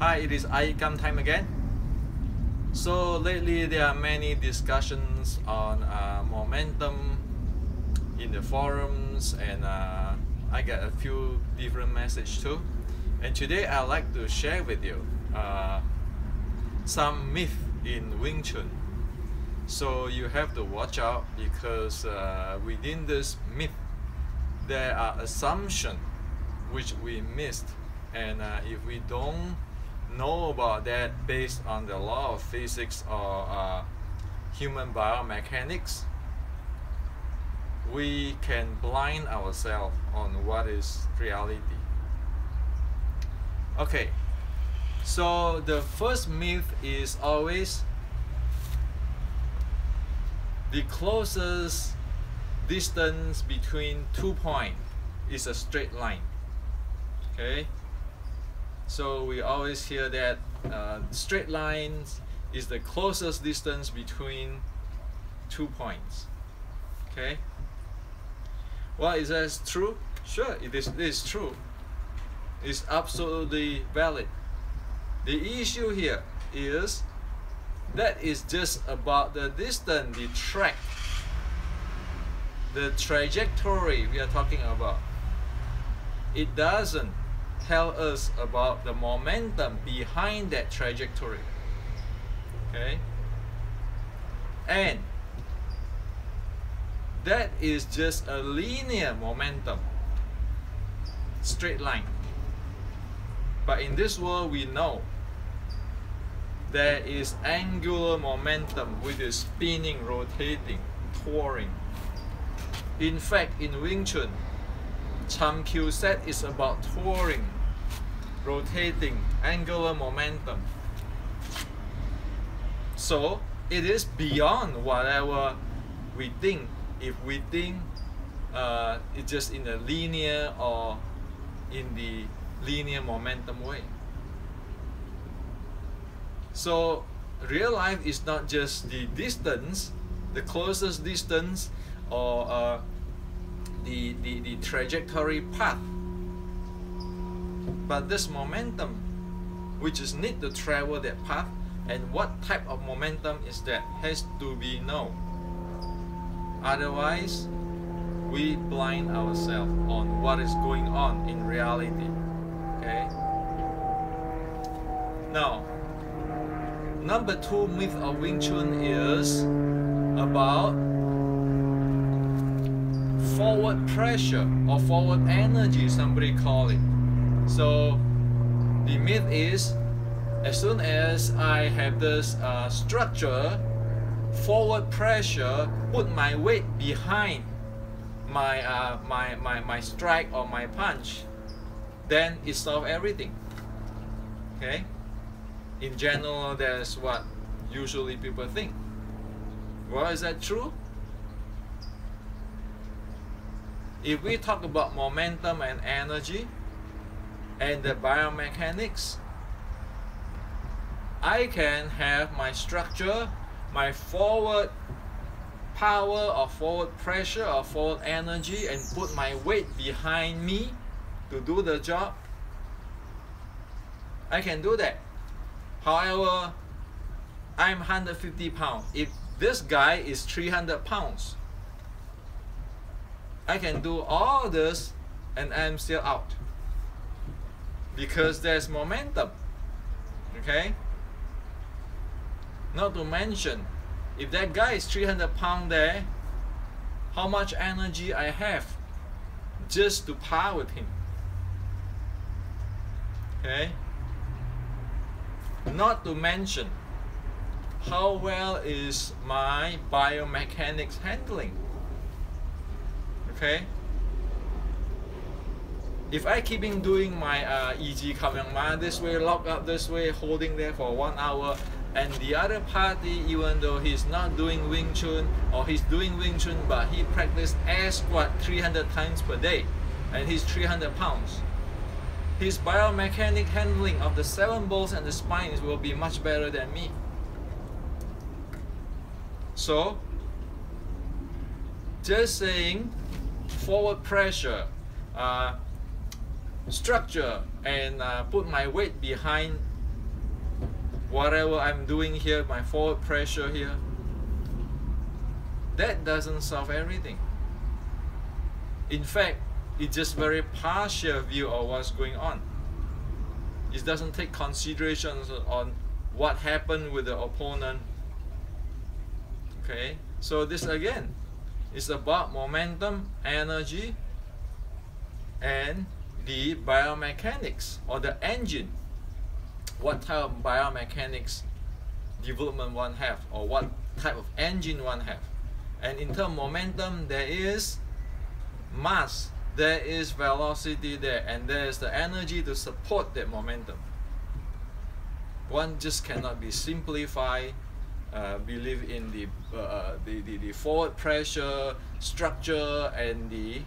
Hi, it is iYikKam time again. So lately there are many discussions on momentum in the forums, and I get a few different messages too. And today I'd like to share with you some myth in Wing Chun. So you have to watch out, because within this myth there are assumptions which we missed, and if we don't know about that based on the law of physics or human biomechanics, we can blind ourselves on what is reality. Okay, so the first myth is always the closest distance between 2 points is a straight line. Okay, so we always hear that straight lines is the closest distance between 2 points. Okay, well, is that true? Sure, it is true. It's absolutely valid. The issue here is that is just about the distance, the track, the trajectory we are talking about. It doesn't tell us about the momentum behind that trajectory. Okay, and that is just a linear momentum, straight line. But in this world we know there is angular momentum, which is spinning, rotating, twirling. In fact, in Wing Chun, Cham Kyu set is about twirling, rotating, angular momentum. So it is beyond whatever we think. If we think it's just in a linear or in the linear momentum way. So real life is not just the distance, the closest distance, or the trajectory path, but this momentum which is need to travel that path, and what type of momentum is that has to be known. Otherwise we blind ourselves on what is going on in reality. Okay, now number 2 myth of Wing Chun is about forward pressure or forward energy, somebody call it. So the myth is, as soon as I have this structure, forward pressure, put my weight behind my strike or my punch, then it solves everything. Okay, in general, that's what usually people think. Well, is that true? If we talk about momentum and energy and the biomechanics, I can have my structure, my forward power or forward pressure or forward energy, and put my weight behind me to do the job. I can do that. However, I'm 150 pounds. If this guy is 300 pounds, I can do all this and I'm still out, because there's momentum. Okay, not to mention, if that guy is 300 pounds there, how much energy I have just to par with him. Okay, not to mention how well is my biomechanics handling. Okay, if I keep in doing my iYikKam this way, lock up this way, holding there for 1 hour, and the other party, even though he's not doing Wing Chun, or he's doing Wing Chun but he practiced air squat 300 times per day and he's 300 pounds, his biomechanic handling of the 7 bones and the spines will be much better than me. So just saying forward pressure, structure, and put my weight behind whatever I'm doing here, my forward pressure here, that doesn't solve everything. In fact, it's just very partial view of what's going on. It doesn't take considerations on what happened with the opponent. Okay, so this again is about momentum, energy, and the biomechanics or the engine. What type of biomechanics development one have, or what type of engine one have. And in terms of momentum, there is mass, there is velocity there, and there is the energy to support that momentum. One just cannot be simplified, believe in the forward pressure, structure, and the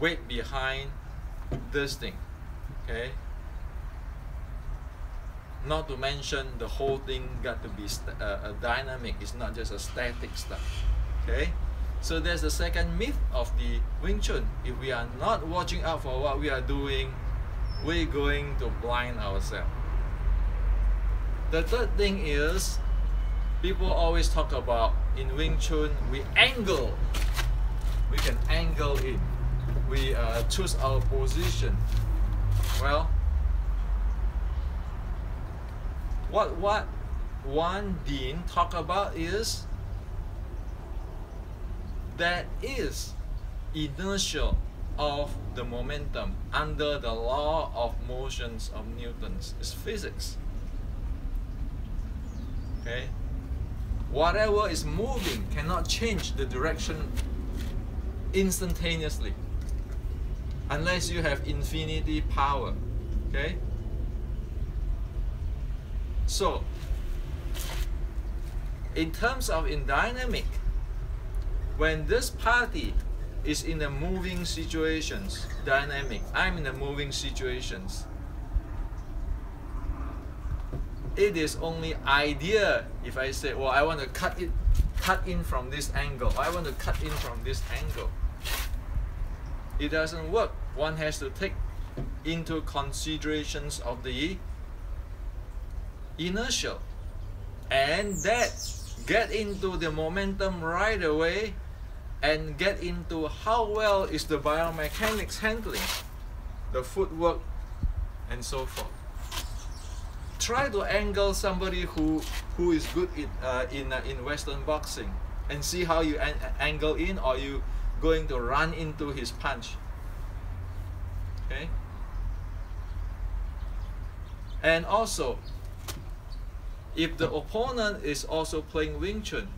weight behind this thing. Okay. Not to mention the whole thing got to be dynamic. It's not just a static stuff. Okay, so there's the second myth of the Wing Chun. If we are not watching out for what we are doing, we're going to blind ourselves. The third thing is, people always talk about in Wing Chun, we angle. We can angle in. We choose our position. Well, what one didn't talk about is that is inertia of the momentum under the law of motions of Newton's. It's physics. Okay, whatever is moving cannot change the direction instantaneously unless you have infinity power. Okay, so in terms of in dynamic, when this party is in the moving situations, dynamic, I'm in the moving situations, it is only idea if I say, well, I want to cut in from this angle, I want to cut in from this angle. It doesn't work. One has to take into considerations of the inertia, and that get into the momentum right away, and get into how well is the biomechanics handling, the footwork, and so forth. Try to angle somebody who is good in Western boxing and see how you angle in, or you going to run into his punch. Okay. And also, if the opponent is also playing Wing Chun,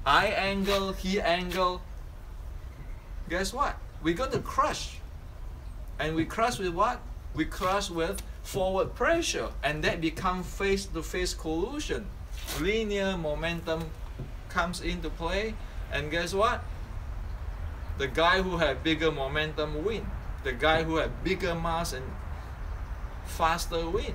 I angle, he angle, guess what? We're going to crush. And we crush with what? We crush with forward pressure, and that becomes face-to-face collision. Linear momentum comes into play, and guess what? The guy who had bigger momentum win. The guy who had bigger mass and faster win.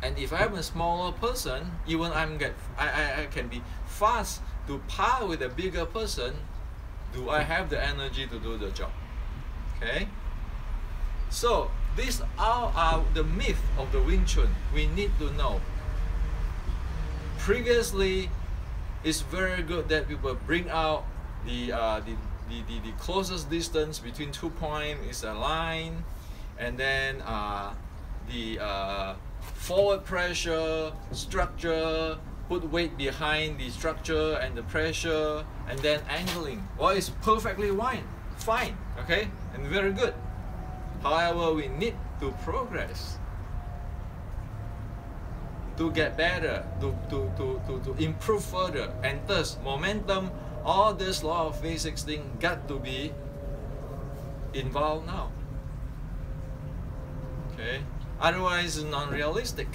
And if I'm a smaller person, even I can be fast to par with a bigger person, do I have the energy to do the job? Okay? So these are the myth of the Wing Chun. We need to know. Previously, it's very good that people bring out the closest distance between 2 points is a line, and then the forward pressure, structure, put weight behind the structure and the pressure, and then angling. Well, it's perfectly fine, okay, and very good. However, we need to progress, to get better, to improve further, and thus momentum, all this law of physics thing got to be involved now. Okay, otherwise it's non-realistic.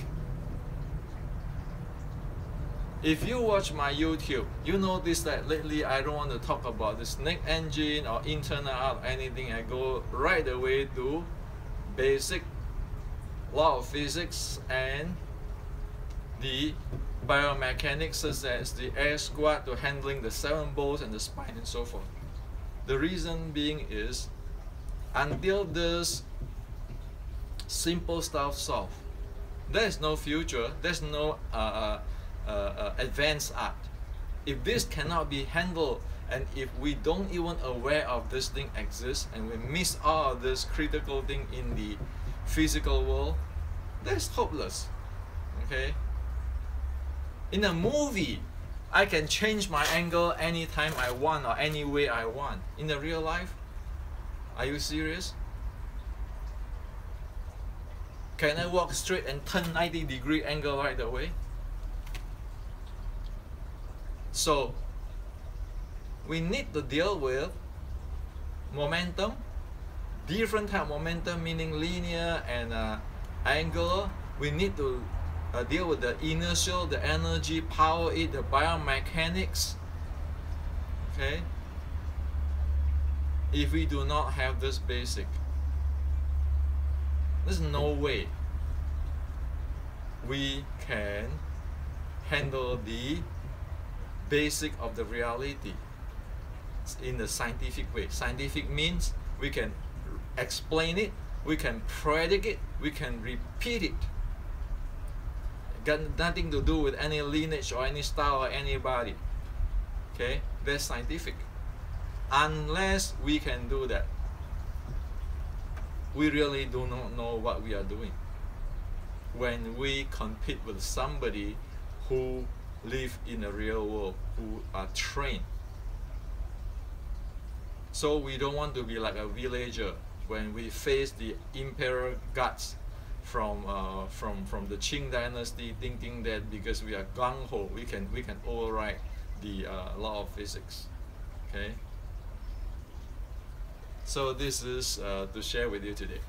If you watch my YouTube, you notice that lately I don't want to talk about the snake engine or internal out anything. I go right away to basic law of physics and the biomechanics, such as the air squat to handling the 7 bolts and the spine and so forth. The reason being is, until this simple stuff solved. There is no future, there's no advanced art. If this cannot be handled, and if we don't even aware of this thing exists, and we miss all of this critical thing in the physical world, that's hopeless. Okay? In a movie, I can change my angle anytime I want or any way I want. In the real life, are you serious? Can I walk straight and turn 90-degree angle right away? So, we need to deal with momentum, different type of momentum, meaning linear and angular. We need to deal with the inertial, the energy, power it, the biomechanics. Okay? If we do not have this basic, there's no way we can handle the basic of the reality in the scientific way. Scientific means we can explain it, we can predict it, we can repeat it. Got nothing to do with any lineage or any style or anybody. Okay, that's scientific. Unless we can do that, we really do not know what we are doing when we compete with somebody who live in the real world, who are trained. So we don't want to be like a villager when we face the imperial guards from the Qing dynasty, thinking that because we are gung-ho, we can override the law of physics. Okay. So this is to share with you today.